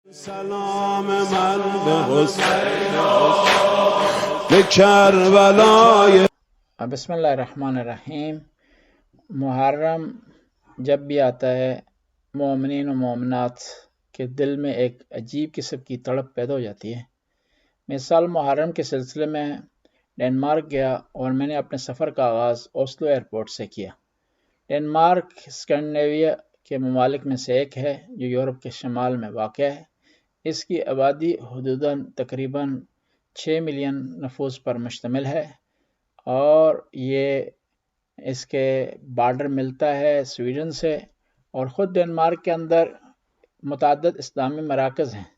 سلام من به حسین به کربلای. بسم اللہ الرحمن الرحیم۔ محرم جب بھی آتا ہے مومنین و مومنات کے دل میں ایک عجیب قسم کی تڑپ پیدا ہو جاتی ہے۔ میں اس سال محرم کے سلسلے میں ڈنمارک گیا اور میں نے اپنے سفر کا آغاز اوسلو ایئرپورٹ سے کیا۔ ڈنمارک اسکینڈینیویا کے ممالک میں سے ایک ہے جو یورپ کے شمال میں واقع ہے۔ اس کی آبادی حدوداً تقریباً 6 ملین نفوس پر مشتمل ہے اور یہ اس کے بارڈر ملتا ہے سویڈن سے، اور خود ڈنمارک کے اندر متعدد اسلامی مراکز ہیں۔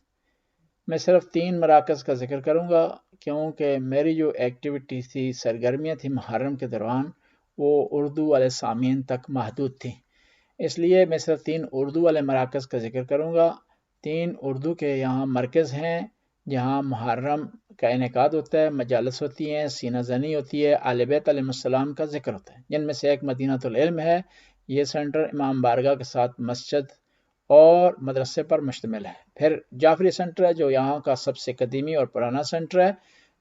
میں صرف 3 مراکز کا ذکر کروں گا کیونکہ میری جو ایکٹیویٹی تھی، سرگرمیاں تھیں محرم کے دوران، وہ اردو والے سامعین تک محدود تھیں، اس لیے میں صرف 3 اردو والے مراکز کا ذکر کروں گا۔ 3 اردو کے یہاں مرکز ہیں جہاں محرم کا انعقاد ہوتا ہے، مجالس ہوتی ہیں، سینہ زنی ہوتی ہے، اہل بیت علیہ السلام کا ذکر ہوتا ہے، جن میں سے ایک مدینہ العلم ہے۔ یہ سینٹر امام بارگاہ کے ساتھ مسجد اور مدرسے پر مشتمل ہے۔ پھر جعفری سینٹر ہے جو یہاں کا سب سے قدیمی اور پرانا سینٹر ہے،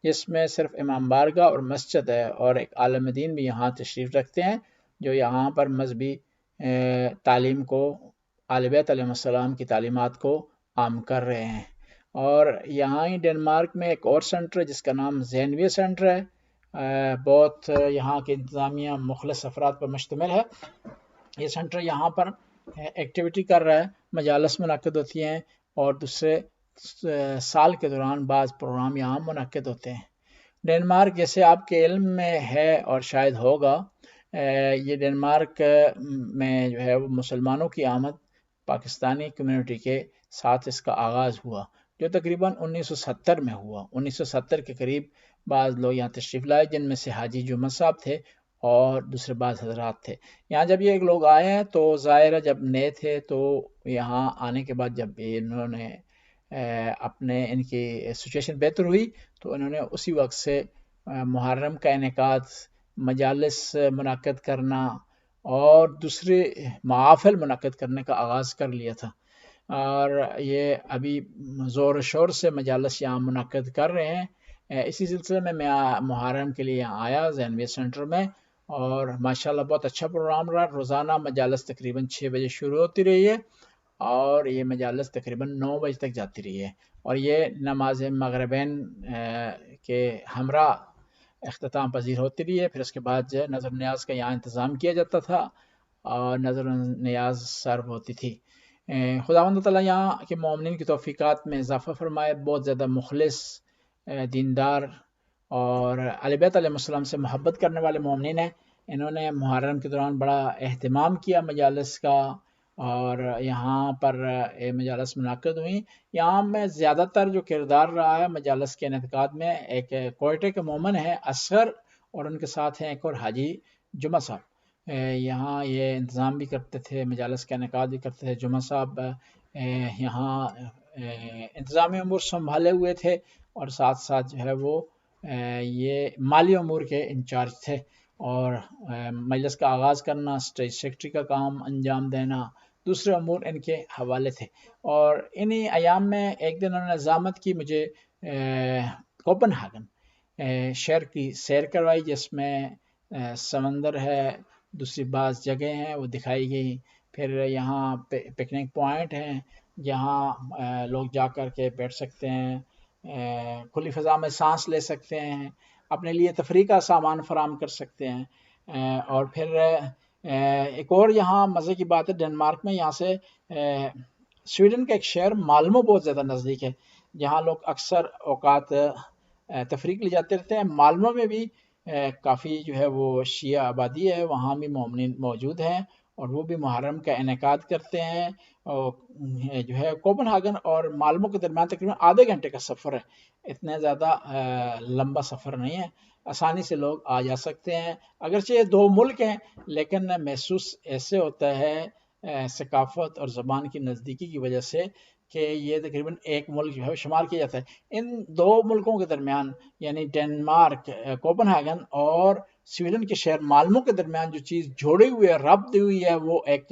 جس میں صرف امام بارگاہ اور مسجد ہے، اور ایک عالم دین بھی یہاں تشریف رکھتے ہیں جو یہاں پر مذہبی تعلیم کو، اہل بیت علیہ السلام کی تعلیمات کو عام کر رہے ہیں۔ اور یہاں ہی ڈنمارک میں ایک اور سینٹر ہے جس کا نام زینویہ سینٹر ہے۔ بہت یہاں کی انتظامیہ مخلص افراد پر مشتمل ہے۔ یہ سینٹر یہاں پر ایکٹیویٹی کر رہا ہے، مجالس منعقد ہوتی ہیں اور دوسرے سال کے دوران بعض پروگرام یہاں منعقد ہوتے ہیں۔ ڈنمارک جیسے آپ کے علم میں ہے اور شاید ہوگا، یہ ڈنمارک میں جو ہے وہ مسلمانوں کی آمد پاکستانی کمیونٹی کے ساتھ اس کا آغاز ہوا، جو تقریباً 1970 میں ہوا۔ 1970 کے قریب بعض لوگ یہاں تشریف لائے، جن میں سے حاجی جمعہ صاحب تھے اور دوسرے بعض حضرات تھے۔ یہاں جب یہ لوگ آئے ہیں تو ظاہر ہے جب نئے تھے تو یہاں آنے کے بعد جب انہوں نے اپنے ان کی سچویشن بہتر ہوئی تو انہوں نے اسی وقت سے محرم کا انعقاد، مجالس منعقد کرنا اور دوسرے محافل منعقد کرنے کا آغاز کر لیا تھا، اور یہ ابھی زور و شور سے مجالس یہاں منعقد کر رہے ہیں۔ اسی سلسلے میں محرم کے لیے یہاں آیا زینویہ سینٹر میں، اور ماشاءاللہ بہت اچھا پروگرام رہا۔ روزانہ مجالس تقریباً 6 بجے شروع ہوتی رہی ہے اور یہ مجالس تقریباً 9 بجے تک جاتی رہی ہے، اور یہ نماز مغربین کے ہمراہ اختتام پذیر ہوتی رہی ہے۔ پھر اس کے بعد جو نظر نیاز کا یہاں انتظام کیا جاتا تھا اور نظر نیاز سرو ہوتی تھی۔ خداوند تعالیٰ یہاں کے مومنین کی توفیقات میں اضافہ فرمائے۔ بہت زیادہ مخلص، دیندار اور اہل بیت علیہ السلام سے محبت کرنے والے مومنین ہیں۔ انہوں نے محرم کے دوران بڑا اہتمام کیا مجالس کا، اور یہاں پر مجالس منعقد ہوئیں۔ یہاں میں زیادہ تر جو کردار رہا ہے مجالس کے انعقاد میں، ایک کوئٹے کے مومن ہے اصغر، اور ان کے ساتھ ہیں ایک اور حاجی جمعہ صاحب۔ یہاں یہ انتظام بھی کرتے تھے، مجالس کا انعقاد بھی کرتے تھے۔ جمعہ صاحب یہاں انتظامی امور سنبھالے ہوئے تھے، اور ساتھ ساتھ جو ہے وہ یہ مالی امور کے انچارج تھے، اور مجلس کا آغاز کرنا، اسٹیج سیکرٹری کا کام انجام دینا، دوسرے امور ان کے حوالے تھے۔ اور انہی ایام میں ایک دن انہوں نے زحمت کی، مجھے کوپن ہاگن شہر کی سیر کروائی، جس میں سمندر ہے، دوسری بعض جگہیں ہیں وہ دکھائی گئی۔ پھر یہاں پکنک پوائنٹ ہیں جہاں لوگ جا کر کے بیٹھ سکتے ہیں، کھلی فضا میں سانس لے سکتے ہیں، اپنے لیے تفریح کا سامان فراہم کر سکتے ہیں۔ اور پھر ایک اور یہاں مزے کی بات ہے، ڈنمارک میں یہاں سے سویڈن کا ایک شہر مالمو بہت زیادہ نزدیک ہے، جہاں لوگ اکثر اوقات تفریح کے لیے جاتے رہتے ہیں۔ مالمو میں بھی کافی جو ہے وہ شیعہ آبادی ہے، وہاں بھی مومنین موجود ہیں اور وہ بھی محرم کا انعقاد کرتے ہیں۔ جو ہے کوپن ہاگن اور مالمو کے درمیان تقریباً آدھے گھنٹے کا سفر ہے، اتنا زیادہ لمبا سفر نہیں ہے، آسانی سے لوگ آ جا سکتے ہیں۔ اگرچہ یہ 2 ملک ہیں لیکن محسوس ایسے ہوتا ہے ثقافت اور زبان کی نزدیکی کی وجہ سے کہ یہ تقریباً ایک ملک جو ہے شمار کیا جاتا ہے۔ ان 2 ملکوں کے درمیان یعنی ڈنمارک کوپن ہاگن اور سویڈن کے شہر مالمو کے درمیان جو چیز جوڑی ہوئی ہے، ربط ہوئی ہے، وہ ایک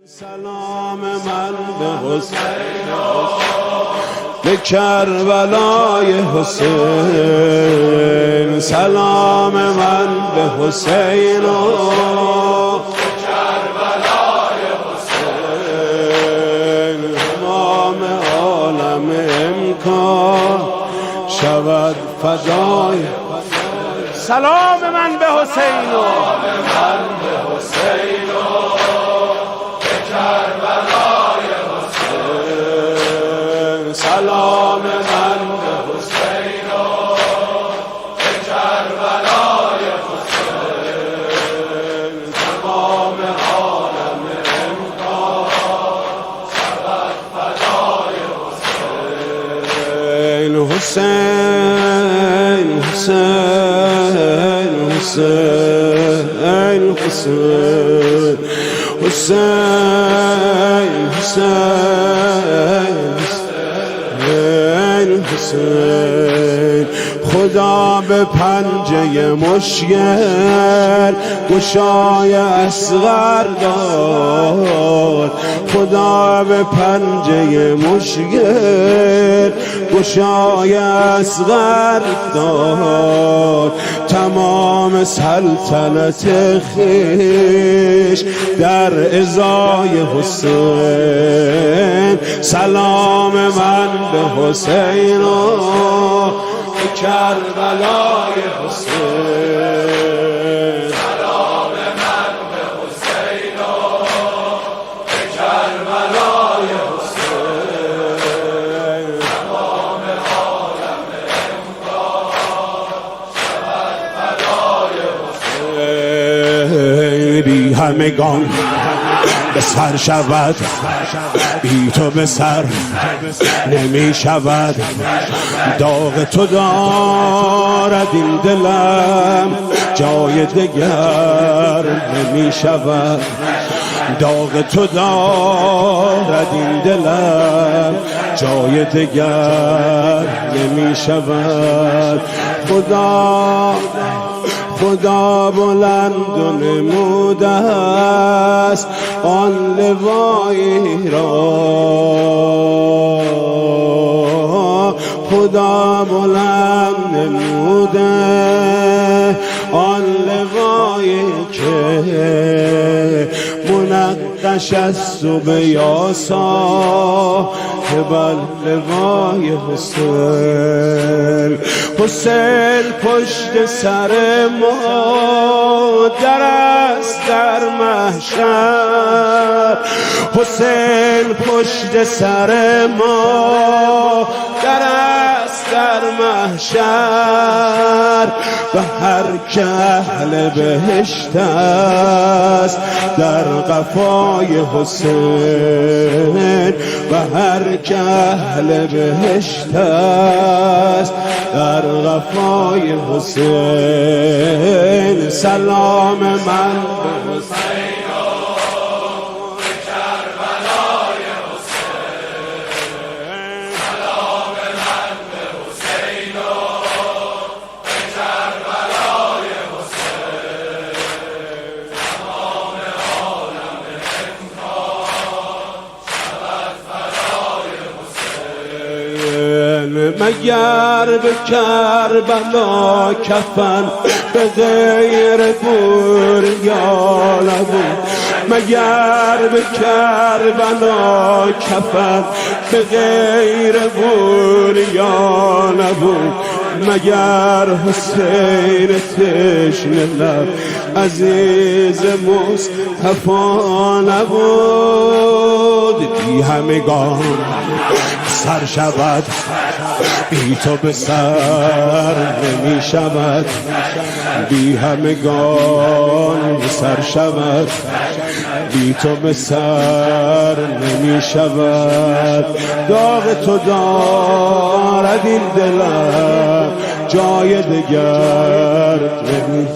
سلام من به حسین به کربلای حسین، سلام من به حسین به کربلای حسین، تمام عالم امکان شود فدای. سلام من به حسین، سلام من به حسین کربلای حسین، سلام من به حسین به کربلای حسین، تمام عالم امکان شود فدای حسین. حسین حسین حسین حسین حسین حسین حسین. خدا به پنجه مشکل گشای اصغر داد، خدا به پنجه مشکل گشای اصغر داد، تمام سلطنت خویش در ازای حسین. سلام من به حسین و به کربلای حسین، سلام من به حسین و به کربلای حسین، تمام عالم امکان شود فدای حسین. بی همگان به سر شود، بی تو به سر نمی شود، داغ تو دارد این دلم جای دگر نمی شود، داغ تو دارد این دلم جای دگر نمی شود. خدا بلند و نموده است آن لوایی را، خدا بلند نموده آن لوایی که منقش است و به یاسا بل لوای حسین. حسین پشت سر ما در است در محشر، حسین پشت سر ما در است در محشر، و هر که اهل بهشت است در قفای حسین، و هر که اهل بهشت است در قفای حسین. سلام من به حسین به کربلای حسین، سلام من به حسین به کربلای حسین، تمام عالم امکان شود فدای حسین. مگر به کربلا کفن به غیر بوریا نبود، مگر به کربلا کفن به غیر بوریا نبود، مگر حسین تشنه لب عزیز مصطفی نبود، بی همگان سر شود، بی تو به سر نمی شود، بی همگان سر شود، بی تو به سر نمی شود. داغ تو دارد این دلم، جای دگر نمی.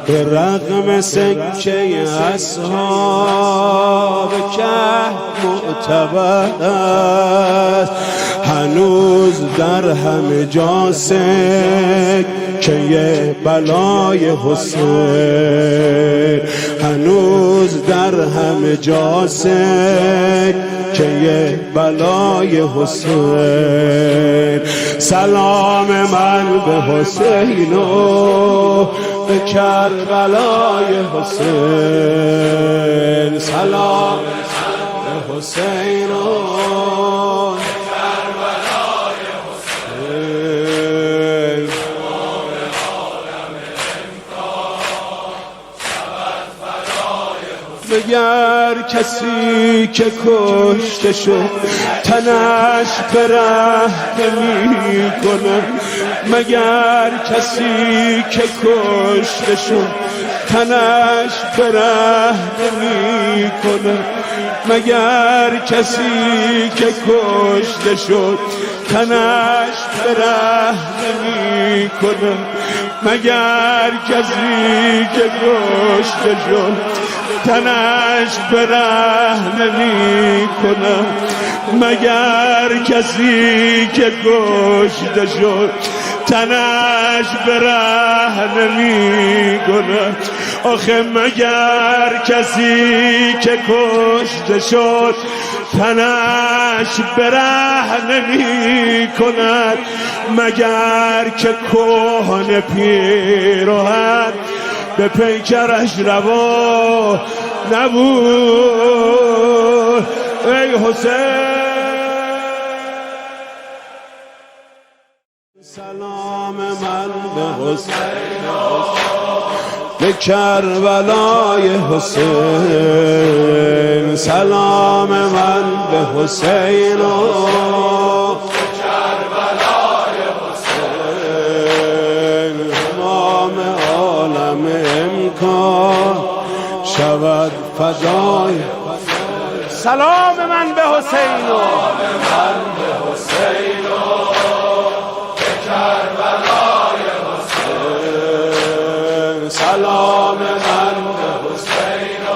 به رغم سکه اصحاب کهف معتبر است، هنوز در همه جا سکه بلای حسین، هنوز در همه جا سکه بلای حسین. سلام من به حسین و به کربلای حسین، سلام به حسین و به کربلای حسین. مگر کسی که کشته شد تنش به ره نمی کند، مگر کسی که کشته شد تنش به ره نمی کند، مگر کسی که کشته شد تنش به ره نمی کند، مگر کسی که کشته شد تنش به ره نمی کند، مگر کسی که کشته شد تنش به ره نمی کند. آخه مگر کسی که کشته شد تنش به ره نمی کند، مگر که کهنه پیراهن به پیکرش روا نبود. ای حسین سلام من به حسین، به کربلای حسین، سلام من به حسین و به کربلای حسین. تمام عالم امکان شود فدای. سلام من به حسین و من به حسین و به کربلای حسین، سلام من به حسین و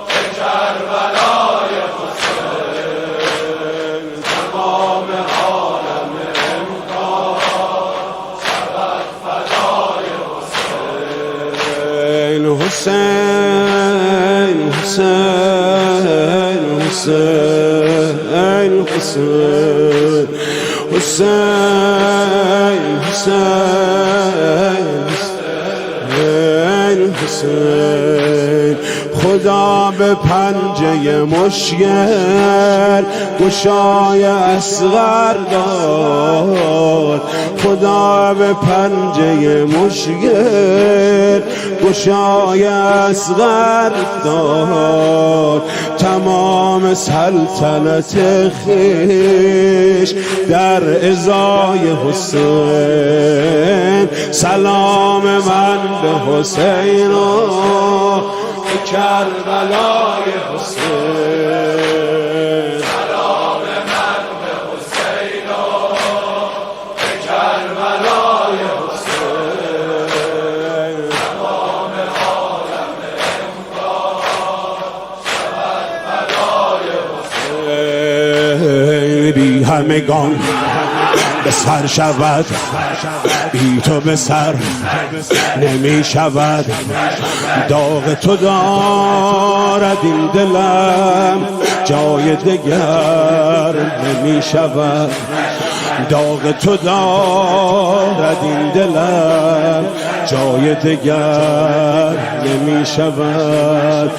به کربلای حسین. تمام عالم امکان شود فدای حسین. حسین حسین حسین حسین حسین حسین حسین. خدا به پنجه مشکل گشای اصغر داد، خدا به پنجه مشکل گشای اصغر داد، تمام سلطنت خویش در ازای حسین. سلام من به حسین و به کربلای حسین، سلام من به حسین و به کربلای حسین. تمام عالم امکان شود فدای حسین. بی همگان به سر شود، بی تو به سر نمی شود. داغ تو دارد این دلم، جای دگر نمی شود. داغ تو دارد این دلم، جای دگر نمی شود.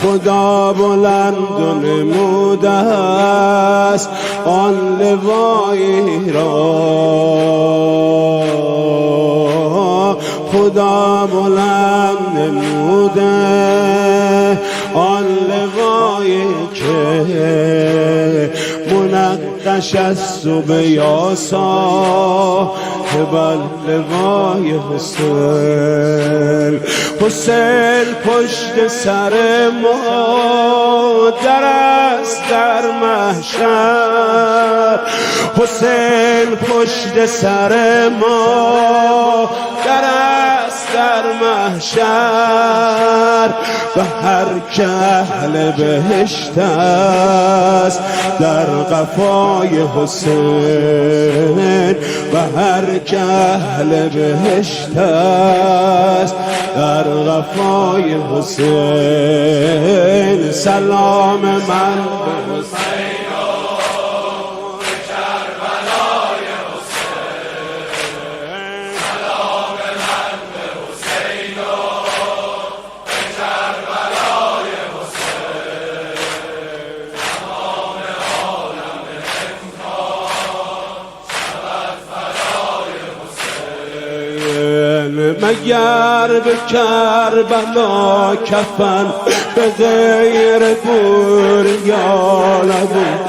خدا بلند و نموده است آن لوایی را، خدا بلند نموده آن نشست یا صاحب اللوای حسین. حسین پشت سر مادر است در محشر، حسین پشت سر مادر است در محشر. و هر که اهل بهشت است در قفای حسین، و هر که اهل بهشت است در قفای حسین. سلام من به حسین مگر به کربلا کفن به غیر بوریا نبود،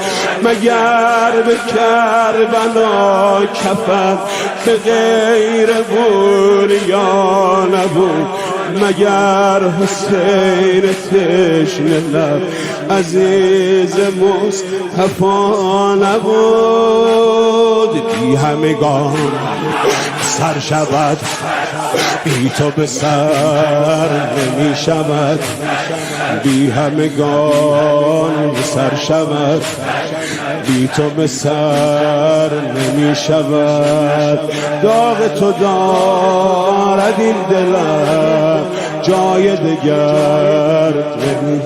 مگر به کربلا کفن به غیر بوریا نبود، مگر حسین تشنه لب عزیز مصطفی نبود. بی همگان سر شود بی تو به سر نمی شود، بی همگان سر شود بی تو به سر نمی شود. داغ تو دارد این دلم جای دگر نمی،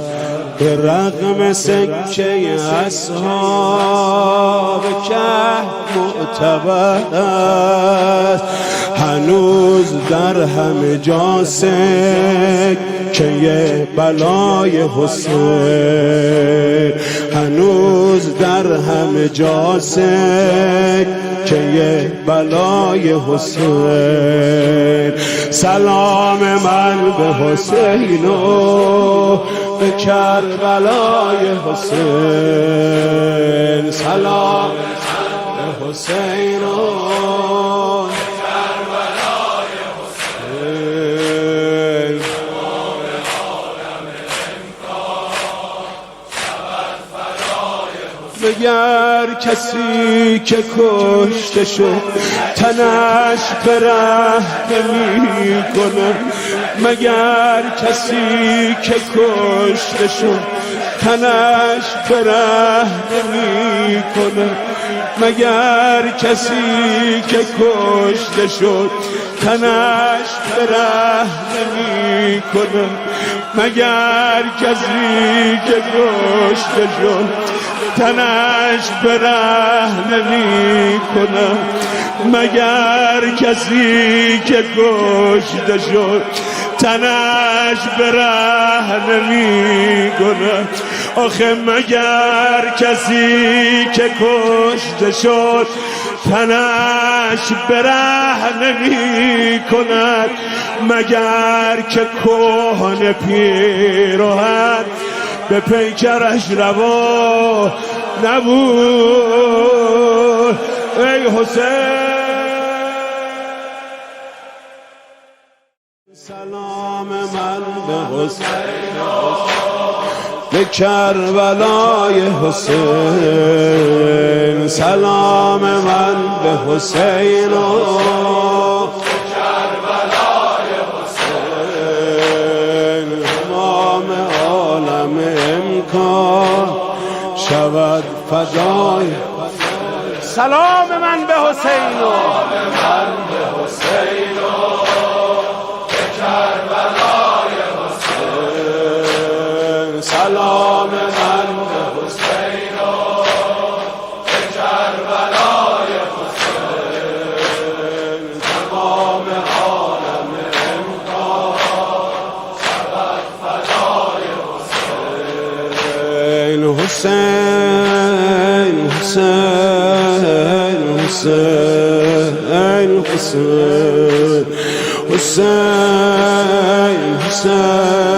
به رغم سکه اصحاب کهف معتبر است، هنوز در همه جا سکه بلای حسین، هنوز در همه جا سکه بلای حسین. سلام من به حسین و به کربلای حسین، سلام به حسین و به کربلای حسین. مگر کسی که کشته شد تنش به رحم می کند، مگر کسی که کشته شد تنش به رحم می کند، مگر کسی که کشته شد تنش به رحم می کند، مگر کسی که کشته شد تنش به رحم نمی کند، مگر کسی که کشته شد تنش به رحم نمی کند. آخه مگر کسی که کشته شد تنش به رحم نمی کند، مگر که کهنه پیراهن به پیکرش روا نبود. ای حسین سلام من به حسین به کربلای حسین، سلام من به حسین و کربلای حسین. تمام عالم امکان شود فدای، سلام من به حسین و من به حسین و به کربلای حسین، سلام من به حسین و به کربلای حسین. تمام عالم امکان شود فدای حسین. حسین حسین حسین حسین حسین حسین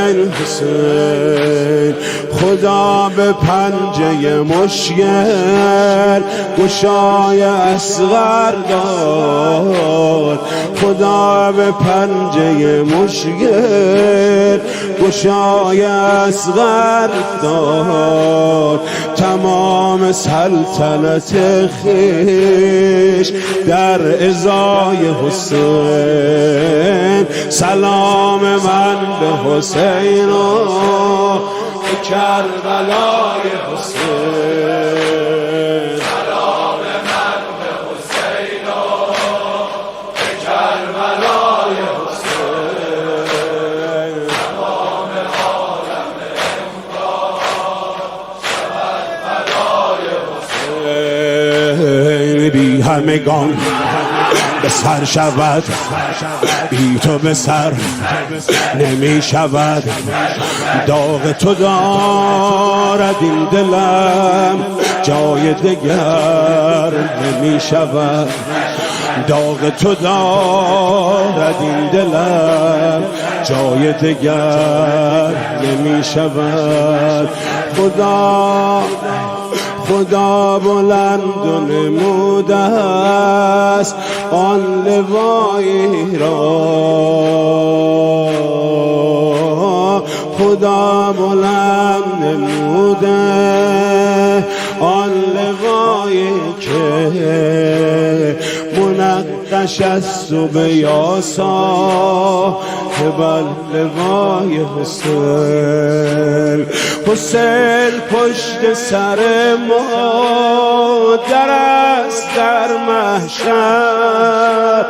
حسین حسین. خدا به پنجه مشکل گشای اصغر داد، خدا به پنجه مشکل گشای اصغر داد. تمام سلطنت خویش در ازای حسین، سلام من به حسین و به کربلای حسین، سلام من به حسین و به کربلای حسین. تمام عالم امکان شود فدای حسین. بی همگان به سر شود، بی تو به سر نمی شود. داغ تو دارد این دلم، جای دگر نمی شود. داغ تو دارد این دلم، جای دگر نمی شود. خدا بلند و نموده است آن لوایی را، خدا بلند نموده آن لوایی که منقش است و به یاسا بل لوای حسین. حسین پشت سر ما در است در محشر،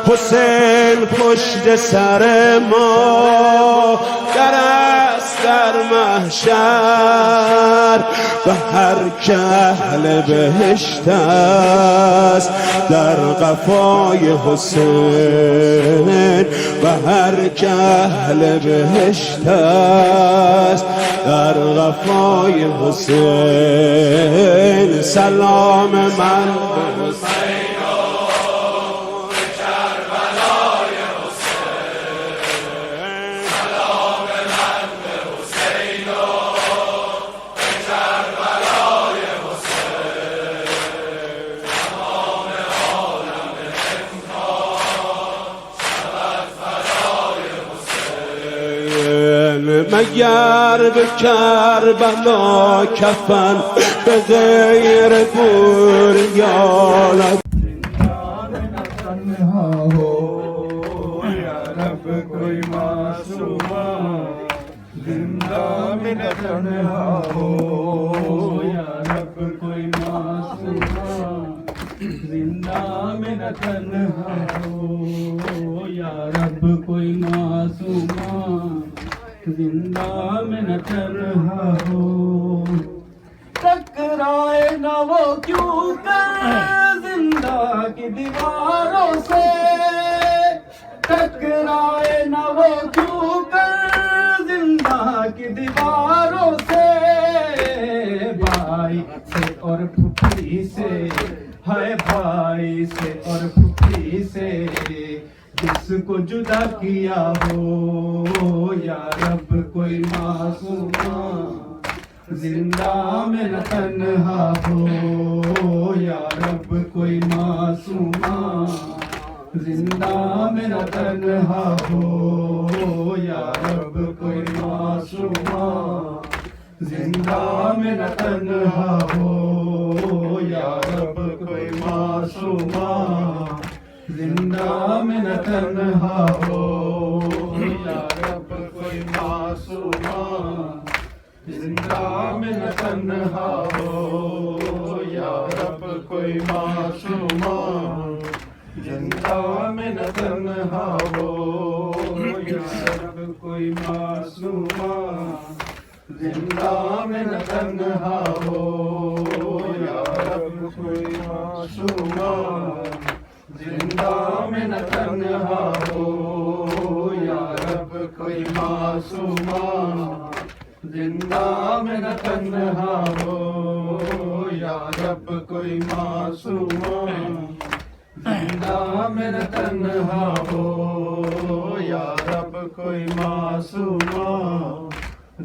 حسین پشت سر ما در است در محشر. و هر که اهل بهشت است در قفای حسین، و هر که اهل بهشت است در قفای حسین. سلام من به حسین مگر به کربلا کفن به غیر بوریان. کوئی معصوم زندہ میں نہ تنہا ہو، یا رب کوئی معصوم زندہ میں نہ تنہا ہو، یا رب کوئی معصوم زندہ میں نہ تنہا ہو. ٹکرائے نہ وہ کیوں کر زندہ کی دیواروں سے، ٹکرائے نہ وہ کیوں کر زندہ کی دیواروں سے. بھائی سے اور پھپھی سے، ہائے بھائی سے اور پھپھی سے جس کو جدا کیا ہو، یا رب کوئی معصوم زندہ میں نہ تنہا ہو، یا رب کوئی معصوم زندہ میں نہ تنہا ہو، یا رب کوئی معصوم زندہ میں نہ تنہا ہو، یا رب کوئی معصوم زندہ میں نہ تنہا ہو، یا رب کوئی معصوم زندہ میں نہ تنہا ہو، یا رب کوئی معصوم زندہ میں نہ تنہا ہو، یا رب کوئی معصوم زندہ میں نہ تنہا ہو، یا رب کوئی معصوم زندہ میں نہ تنہا ہو، یا رب کوئی معصوم زندہ میں نہ تنہا ہو، یا رب کوئی معصوم زندہ میں نہ تنہا ہو، یا رب کوئی معصوم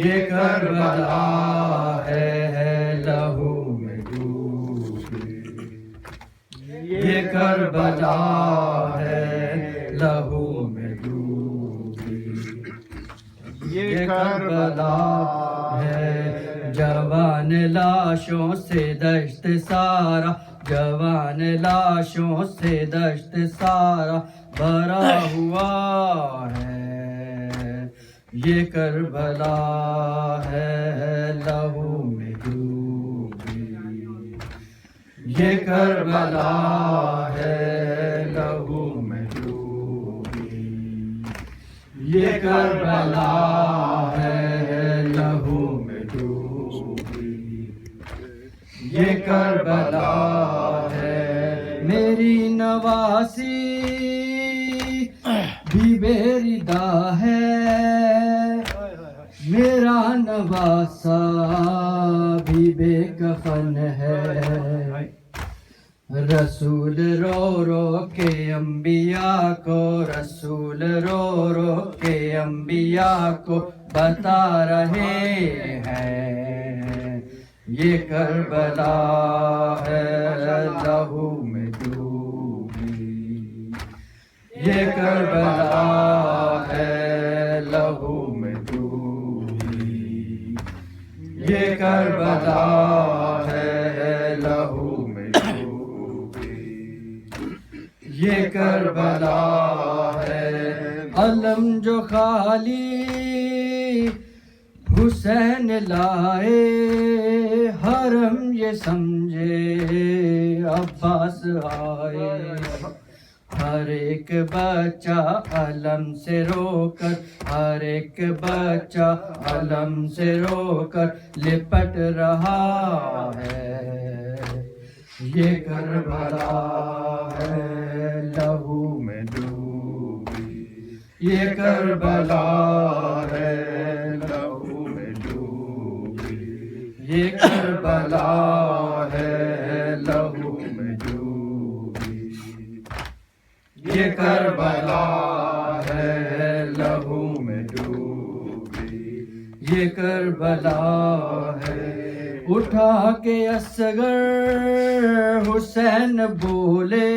یہ کربلا ہے لہو میں ڈوبی، یہ کربلا ہے لہو میں ڈوبی، یہ کربلا ہے جوان لاشوں سے دشت سارا، جوان لاشوں سے دشت سارا بھرا ہوا ہے، یہ کربلا ہے لہو میں ڈوبی، یہ کربلا ہے لہو میں ڈوبی، یہ کربلا ہے لہو میں ڈوبی، یہ کربلا ہے میری نواسی بھی بے ردا ہے، میرا نواسا بھی بے کفن ہے، رسول رو رو کے انبیاء کو، رسول رو رو کے انبیاء کو بتا رہے ہیں، یہ کربلا ہے لہو میں ڈوبی، یہ کربلا ہے لہو میں ڈوبی، یہ کربلا ہے لہو میں ڈوبی، یہ کربلا ہے علم جو خالی حسین لائے، حرم یہ سمجھے عباس آئے، ہر ایک بچہ علم سے رو کر، ہر ایک بچہ علم سے رو کر لپٹ رہا ہے، یہ کربلا ہے لہو میں ڈوبی، یہ کربلا ہے لہو میں ڈوبی، یہ کربلا ہے لہو میں ڈوبی، یہ کربلا ہے لہو میں ڈوبی، یہ کربلا ہے اٹھا کے اصغر حسین بولے،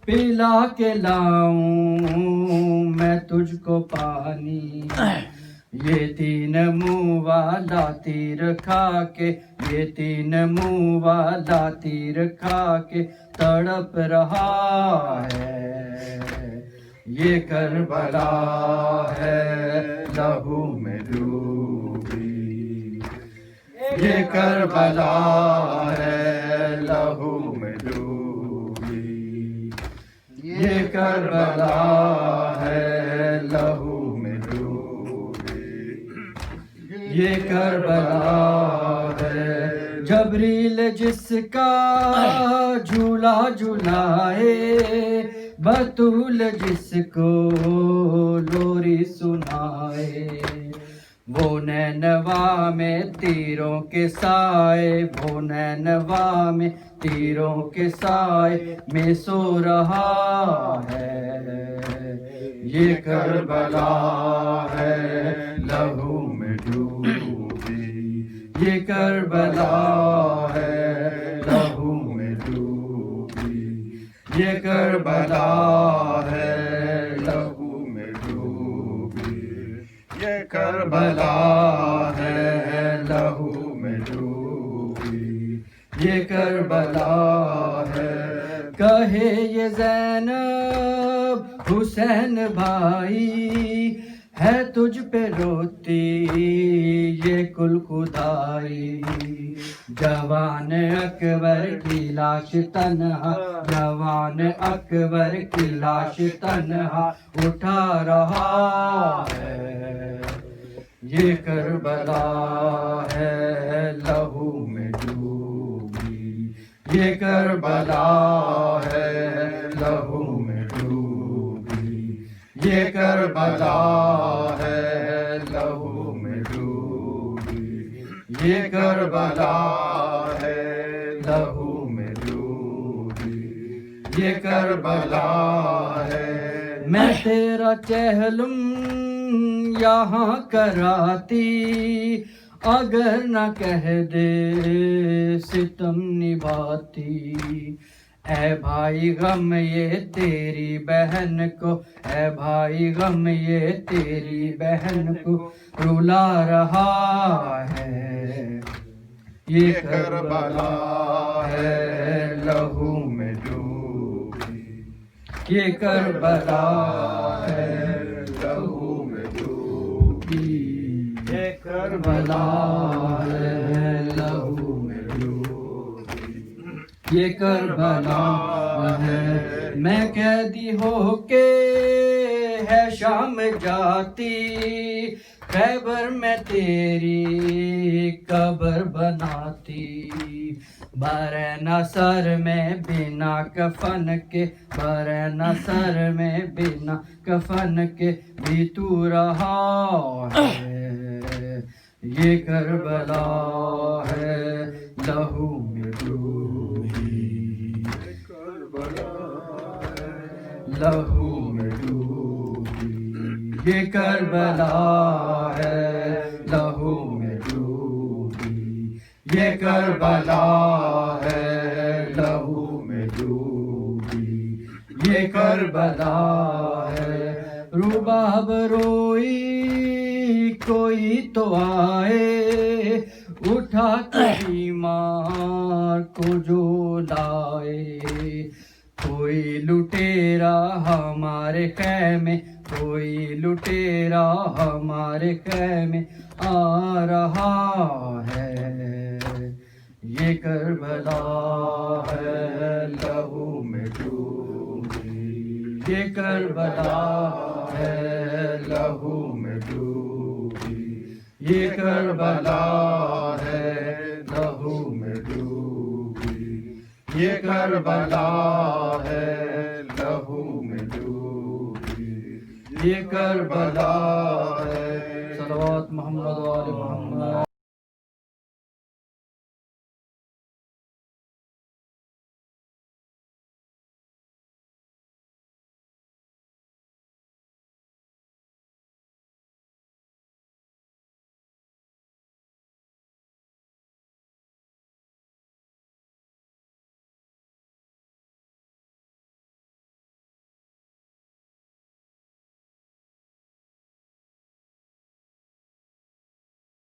پلا کے لاؤں میں تجھ کو پانی، یہ تین منہ والا تیر کھا کے، یہ تین منہ والا تیر کھا کے تڑپ رہا ہے، یہ کربلا ہے لہو میں ڈوبی، یہ کربلا ہے لہو میں ڈوبی، یہ کربلا ہے لہو میں ڈوبی، یہ کربلا ہے جبریل جس کا جھولا جھولائے، بطول جس کو لوری سنائے، وہ نینوا میں تیروں کے سائے، وہ نینوا میں تیروں کے سائے میں سو رہا ہے، یہ کربلا ہے لہو میں ڈوبی، یہ کربلا ہے لہو میں ڈوبی، یہ کربلا ہے لہو میں ڈوبی، یہ کربلا ہے لہو میں ڈوبی، یہ کربلا ہے کہے یہ زینب حسین بھائی، ہے تجھ پہ روتی یہ کل خدائی، جوان اکبر کی لاش تنہا، جوان اکبر کی لاش تنہا اٹھا رہا ہے، یہ کربلا ہے لہو میں ڈوبی، یہ کربلا ہے لہو میں ڈوبی، یہ کربلا ہے لہو میں ڈوبی، یہ کربلا ہے لہو میں ڈوبی، یہ کربلا ہے میں تیرا چہلم یہاں کراتی اگر نہ کہہ دے ستم نبھاتی اے بھائی غم یہ تیری بہن کو اے بھائی غم یہ تیری بہن کو رلا رہا ہے یہ کربلا ہے لہو میں ڈوبی یہ کربلا ہے لہو میں ڈوبی یہ کربلا ہے لہو میں ڈوبی یہ کربلا ہے میں قیدی ہو کے ہے شام جاتی خیبر میں تیری قبر بناتی برہنہ سر میں بنا کفن کے برہنہ سر میں بنا کفن کے بھی تو رہا ہے یہ کربلا ہے لہو میں ڈوبی لہو میں ڈوبی یہ کربلا ہے لہو میں ڈوبی یہ کربلا ہے لہو میں ڈوبی یہ کربلا ہے رباب روئی کوئی تو آئے اٹھا کے بیمار کو جو لائے کوئی لٹیرا ہمارے خیمے کوئی لٹیرا ہمارے خیمے آ رہا ہے یہ کربلا ہے لہو میں ڈوبی یہ کربلا ہے لہو میں ڈوبی یہ کربلا ہے لہو میں ڈوبی یہ کربلا ہے لہو میں ڈوبی یہ کربلا ہے صلوات محمد و آل محمد